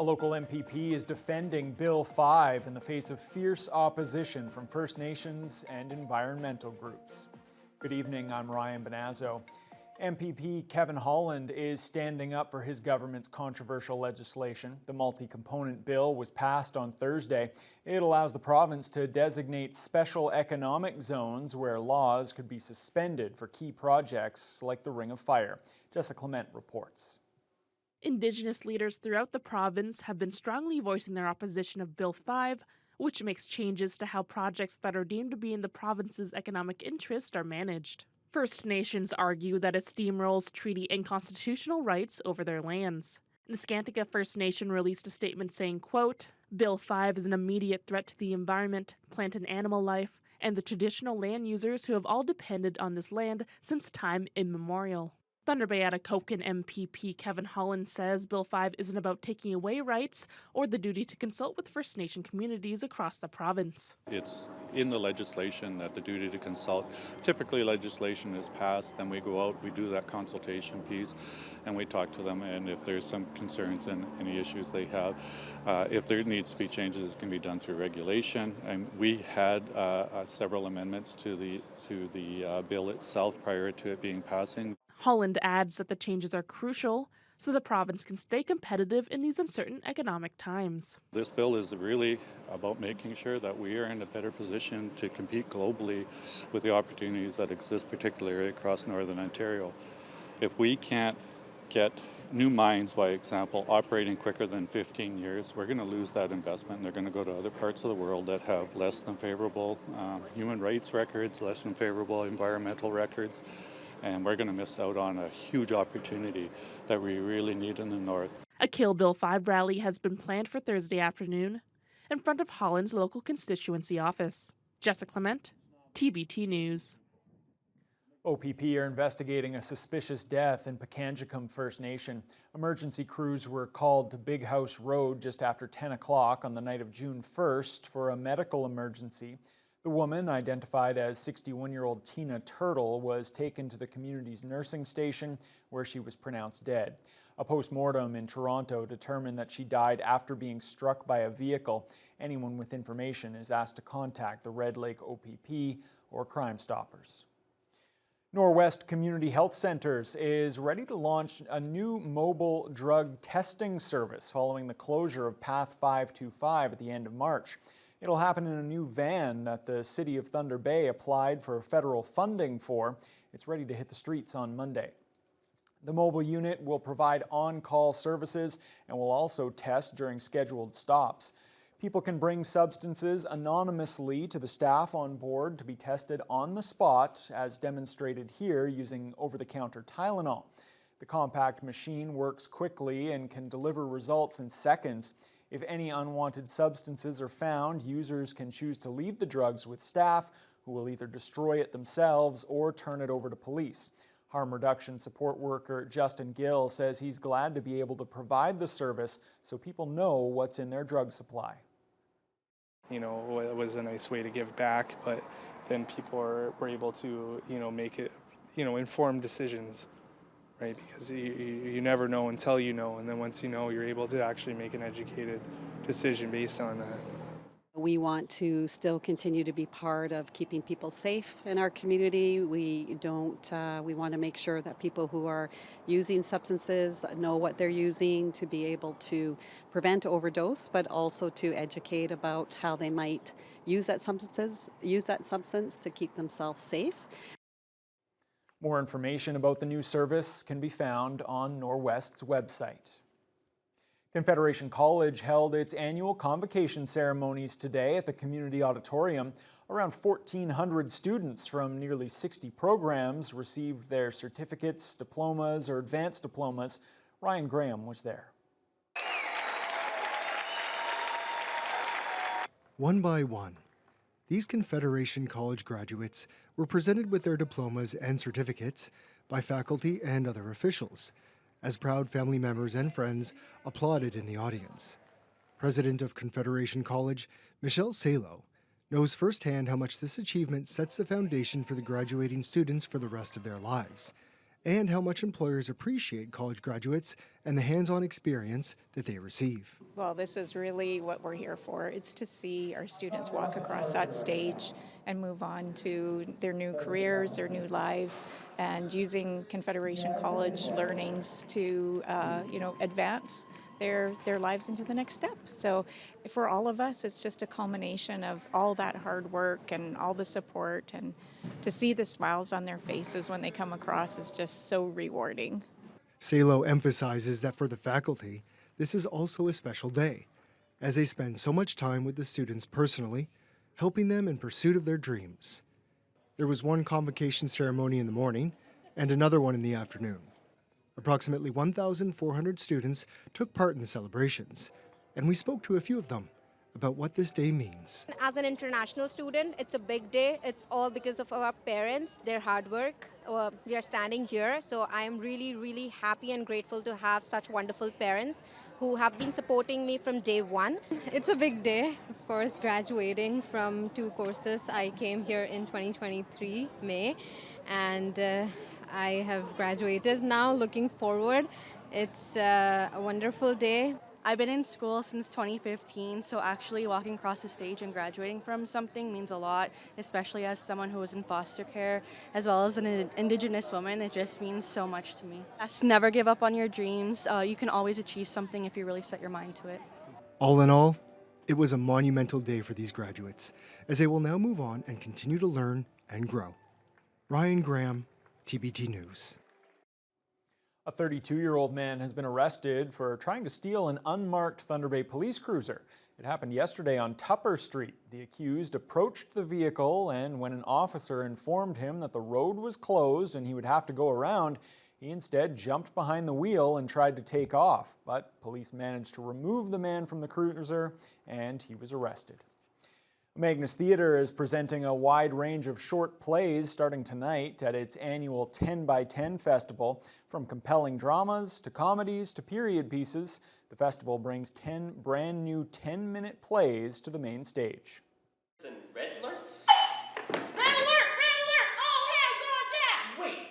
A local MPP is defending Bill 5 in the face of fierce opposition from First Nations and environmental groups. Good evening, I'm Ryan Bonazzo. MPP Kevin Holland is standing up for his government's controversial legislation. The multi-component bill was passed on Thursday. It allows the province to designate special economic zones where laws could be suspended for key projects like the Ring of Fire. Jessica Clement reports. Indigenous leaders throughout the province have been strongly voicing their opposition of Bill 5, which makes changes to how projects that are deemed to be in the province's economic interest are managed. First Nations argue that it steamrolls treaty and constitutional rights over their lands. Nescantica First Nation released a statement saying, quote, "Bill 5 is an immediate threat to the environment, plant and animal life, and the traditional land users who have all depended on this land since time immemorial." Thunder Bay Atikokan MPP Kevin Holland says Bill 5 isn't about taking away rights or the duty to consult with First Nation communities across the province. It's in the legislation that the duty to consult. Typically legislation is passed, then we go out, we do that consultation piece, and we talk to them, and if there's some concerns and any issues they have, if there needs to be changes, it can be done through regulation. And we had several amendments to the bill itself prior to it being passing. Holland adds that the changes are crucial so the province can stay competitive in these uncertain economic times. This bill is really about making sure that we are in a better position to compete globally with the opportunities that exist, particularly across Northern Ontario. If we can't get new mines, by example, operating quicker than 15 years, we're going to lose that investment, and they're going to go to other parts of the world that have less than favorable human rights records, less than favorable environmental records. And we're going to miss out on a huge opportunity that we really need in the north. A Kill Bill 5 rally has been planned for Thursday afternoon in front of Holland's local constituency office. Jessica Clement, TBT News. OPP are investigating a suspicious death in Picangum First Nation. Emergency crews were called to Big House Road just after 10 o'clock on the night of June 1st for a medical emergency. The woman, identified as 61-year-old Tina Turtle, was taken to the community's nursing station where she was pronounced dead. A post-mortem in Toronto determined that she died after being struck by a vehicle. Anyone with information is asked to contact the Red Lake OPP or Crime Stoppers. Norwest Community Health Centres is ready to launch a new mobile drug testing service following the closure of Path 525 at the end of March. It'll happen in a new van that the City of Thunder Bay applied for federal funding for. It's ready to hit the streets on Monday. The mobile unit will provide on-call services and will also test during scheduled stops. People can bring substances anonymously to the staff on board to be tested on the spot, as demonstrated here using over-the-counter Tylenol. The compact machine works quickly and can deliver results in seconds. If any unwanted substances are found, users can choose to leave the drugs with staff, who will either destroy it themselves or turn it over to police. Harm reduction support worker Justin Gill says he's glad to be able to provide the service so people know what's in their drug supply. You know, it was a nice way to give back, but then people were able to, make it, informed decisions. Right, because you never know until you know, and then once you know, you're able to actually make an educated decision based on that. We want to still continue to be part of keeping people safe in our community. We want to make sure that people who are using substances know what they're using to be able to prevent overdose, but also to educate about how they might use that substance to keep themselves safe. More information about the new service can be found on Norwest's website. Confederation College held its annual convocation ceremonies today at the community auditorium. Around 1,400 students from nearly 60 programs received their certificates, diplomas, or advanced diplomas. Ryan Graham was there. One by one, these Confederation College graduates were presented with their diplomas and certificates by faculty and other officials, as proud family members and friends applauded in the audience. President of Confederation College, Michelle Salo, knows firsthand how much this achievement sets the foundation for the graduating students for the rest of their lives, and how much employers appreciate college graduates and the hands-on experience that they receive. Well, this is really what we're here for. It's to see our students walk across that stage and move on to their new careers, their new lives, and using Confederation College learnings to, advance their lives into the next step. So for all of us, it's just a culmination of all that hard work and all the support, and to see the smiles on their faces when they come across is just so rewarding. Salo emphasizes that for the faculty, this is also a special day, as they spend so much time with the students personally, helping them in pursuit of their dreams. There was one convocation ceremony in the morning and another one in the afternoon. Approximately 1,400 students took part in the celebrations, and we spoke to a few of them about what this day means. As an international student, it's a big day. It's all because of our parents, their hard work. We are standing here, so I am really, really happy and grateful to have such wonderful parents who have been supporting me from day one. It's a big day, of course, graduating from 2 courses. I came here in 2023, May, and I have graduated now, looking forward. It's a wonderful day. I've been in school since 2015, so actually walking across the stage and graduating from something means a lot, especially as someone who was in foster care, as well as an Indigenous woman. It just means so much to me. Just never give up on your dreams. You can always achieve something if you really set your mind to it. All in all, it was a monumental day for these graduates, as they will now move on and continue to learn and grow. Ryan Graham, TBT News. A 32-year-old man has been arrested for trying to steal an unmarked Thunder Bay police cruiser. It happened yesterday on Tupper Street. The accused approached the vehicle, and when an officer informed him that the road was closed and he would have to go around, he instead jumped behind the wheel and tried to take off. But police managed to remove the man from the cruiser, and he was arrested. Magnus Theatre is presenting a wide range of short plays starting tonight at its annual 10x10 festival. From compelling dramas to comedies to period pieces, the festival brings 10 brand new 10-minute plays to the main stage. Red alerts? Red alert! Red alert! All hands on deck! Wait.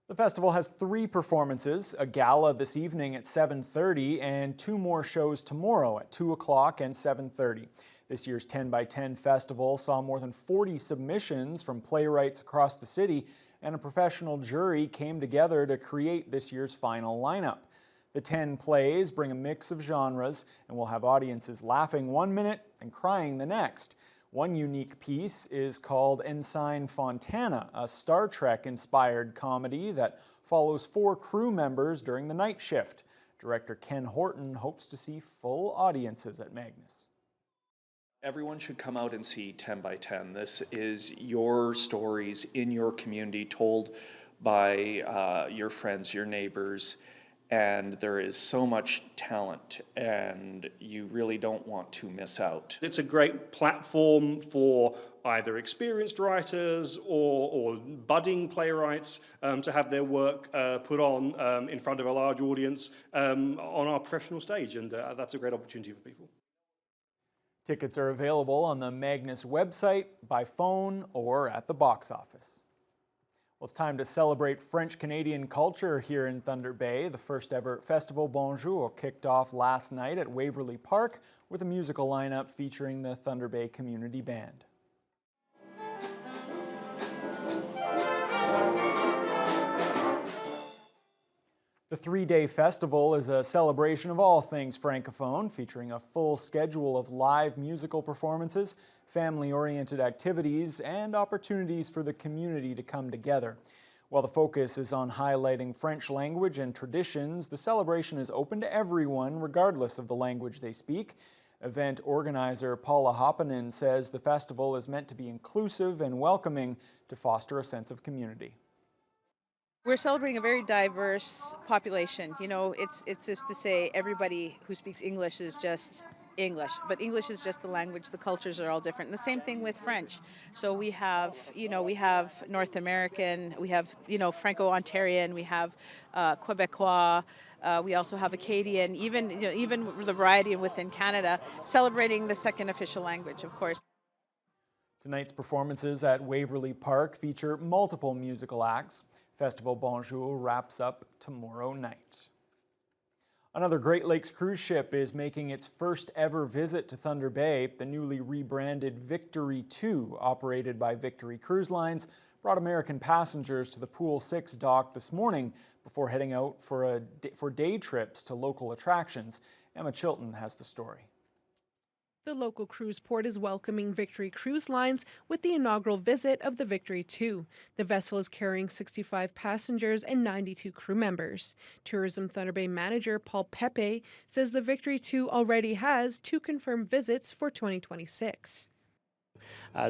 The festival has 3 performances, a gala this evening at 7:30 and 2 more shows tomorrow at 2 o'clock and 7:30. This year's 10x10 festival saw more than 40 submissions from playwrights across the city, and a professional jury came together to create this year's final lineup. The 10 plays bring a mix of genres and will have audiences laughing 1 minute and crying the next. One unique piece is called Ensign Fontana, a Star Trek-inspired comedy that follows 4 crew members during the night shift. Director Ken Horton hopes to see full audiences at Magnus. Everyone should come out and see 10x10. This is your stories in your community told by your friends, your neighbors, and there is so much talent and you really don't want to miss out. It's a great platform for either experienced writers or budding playwrights to have their work put on in front of a large audience on our professional stage, and that's a great opportunity for people. Tickets are available on the Magnus website, by phone, or at the box office. Well, it's time to celebrate French-Canadian culture here in Thunder Bay. The first ever Festival Bonjour kicked off last night at Waverly Park with a musical lineup featuring the Thunder Bay Community Band. The 3-day festival is a celebration of all things Francophone, featuring a full schedule of live musical performances, family-oriented activities, and opportunities for the community to come together. While the focus is on highlighting French language and traditions, the celebration is open to everyone, regardless of the language they speak. Event organizer Paula Hoppanen says the festival is meant to be inclusive and welcoming to foster a sense of community. We're celebrating a very diverse population. You know, it's just to say everybody who speaks English is just English, but English is just the language. The cultures are all different. And the same thing with French. So we have North American, we have, Franco-Ontarian, we have Quebecois, we also have Acadian, even the variety within Canada, celebrating the second official language, of course. Tonight's performances at Waverly Park feature multiple musical acts. Festival Bonjour wraps up tomorrow night. Another Great Lakes cruise ship is making its first ever visit to Thunder Bay. The newly rebranded Victory 2, operated by Victory Cruise Lines, brought American passengers to the Pool 6 dock this morning before heading out for day trips to local attractions. Emma Chilton has the story. The local cruise port is welcoming Victory Cruise Lines with the inaugural visit of the Victory 2. The vessel is carrying 65 passengers and 92 crew members. Tourism Thunder Bay manager Paul Pepe says the Victory 2 already has 2 confirmed visits for 2026.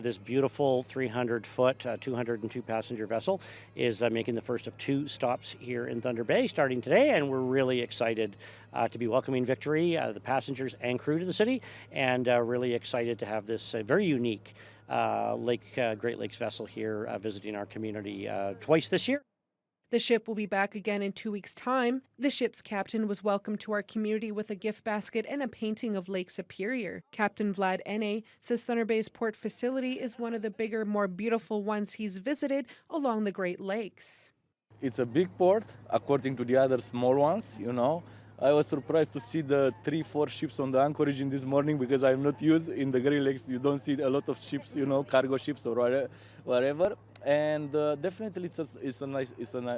This beautiful 300-foot, 202-passenger vessel is making the first of 2 stops here in Thunder Bay starting today, and we're really excited to be welcoming Victory, the passengers and crew to the city, and really excited to have this very unique Great Lakes vessel here visiting our community twice this year. The ship will be back again in 2 weeks' time. The ship's captain was welcomed to our community with a gift basket and a painting of Lake Superior. Captain Vlad Ene says Thunder Bay's port facility is one of the bigger, more beautiful ones he's visited along the Great Lakes. It's a big port, according to the other small ones, I was surprised to see the 3-4 ships on the anchorage in this morning because I'm not used in the Great Lakes. You don't see a lot of ships, cargo ships or whatever. And definitely it's a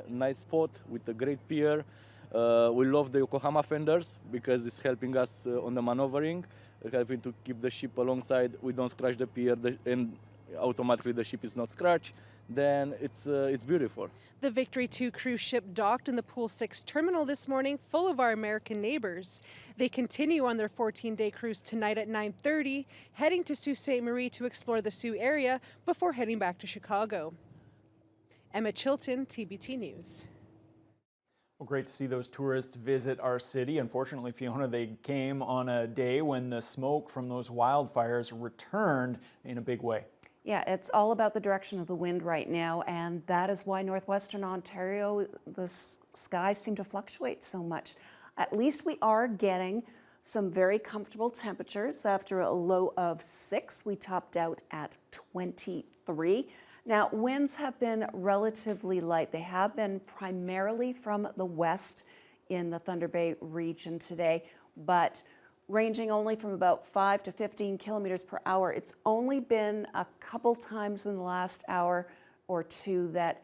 nice spot with a great pier. We love the Yokohama fenders because it's helping us on the maneuvering, helping to keep the ship alongside. We don't scratch the pier and automatically the ship is not scratched. Then it's beautiful. The Victory 2 cruise ship docked in the Pool 6 terminal this morning, full of our American neighbors. They continue on their 14-day cruise tonight at 9:30, heading to Sault Ste. Marie to explore the Sault area before heading back to Chicago. Emma Chilton, TBT News. Well, great to see those tourists visit our city. Unfortunately, Fiona, they came on a day when the smoke from those wildfires returned in a big way. Yeah, it's all about the direction of the wind right now, and that is why northwestern Ontario, the skies seem to fluctuate so much. At least we are getting some very comfortable temperatures. After a low of 6, we topped out at 23. Now, winds have been relatively light. They have been primarily from the west in the Thunder Bay region today, but ranging only from about 5 to 15 kilometers per hour. It's only been a couple times in the last hour or two that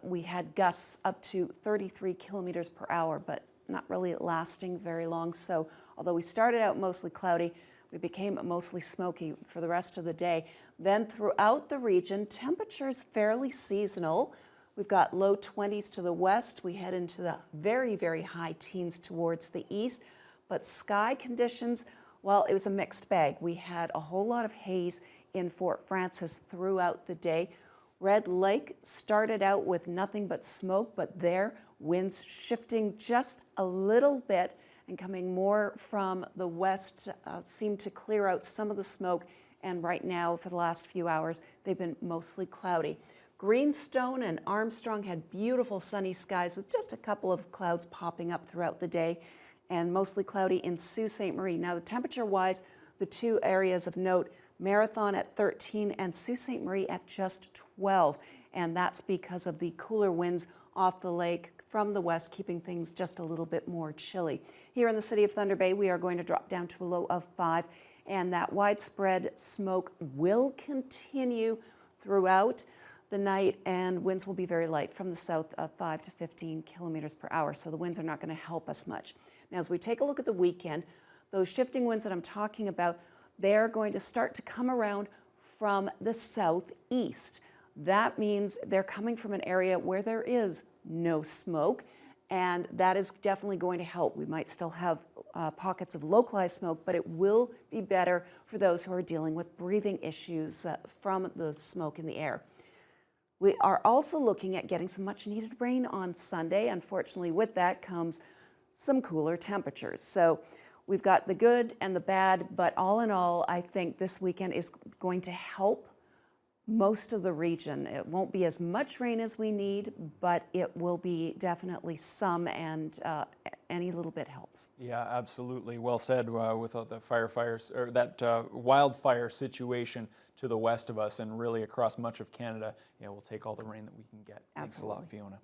we had gusts up to 33 kilometers per hour, but not really lasting very long. So although we started out mostly cloudy, we became mostly smoky for the rest of the day. Then throughout the region, temperatures fairly seasonal. We've got low 20s to the west. We head into the very, very high teens towards the east. But sky conditions, well, it was a mixed bag. We had a whole lot of haze in Fort Frances throughout the day. Red Lake started out with nothing but smoke, but there, winds shifting just a little bit and coming more from the west seemed to clear out some of the smoke. And right now, for the last few hours, they've been mostly cloudy. Greenstone and Armstrong had beautiful sunny skies with just a couple of clouds popping up throughout the day, and mostly cloudy in Sault Ste. Marie. Now, the temperature-wise, the 2 areas of note, Marathon at 13 and Sault Ste. Marie at just 12. And that's because of the cooler winds off the lake from the west, keeping things just a little bit more chilly. Here in the city of Thunder Bay, we are going to drop down to a low of 5, and that widespread smoke will continue throughout the night, and winds will be very light from the south of 5 to 15 kilometers per hour. So the winds are not going to help us much. Now, as we take a look at the weekend, those shifting winds that I'm talking about, they're going to start to come around from the southeast. That means they're coming from an area where there is no smoke, and that is definitely going to help. We might still have pockets of localized smoke, but it will be better for those who are dealing with breathing issues from the smoke in the air. We are also looking at getting some much needed rain on Sunday. Unfortunately, with that comes some cooler temperatures. So we've got the good and the bad, but all in all, I think this weekend is going to help most of the region. It won't be as much rain as we need, but it will be definitely some, and any little bit helps. Yeah, absolutely. Well said. With the firefighters, or that wildfire situation to the west of us and really across much of Canada, we'll take all the rain that we can get. Thanks a lot, Fiona.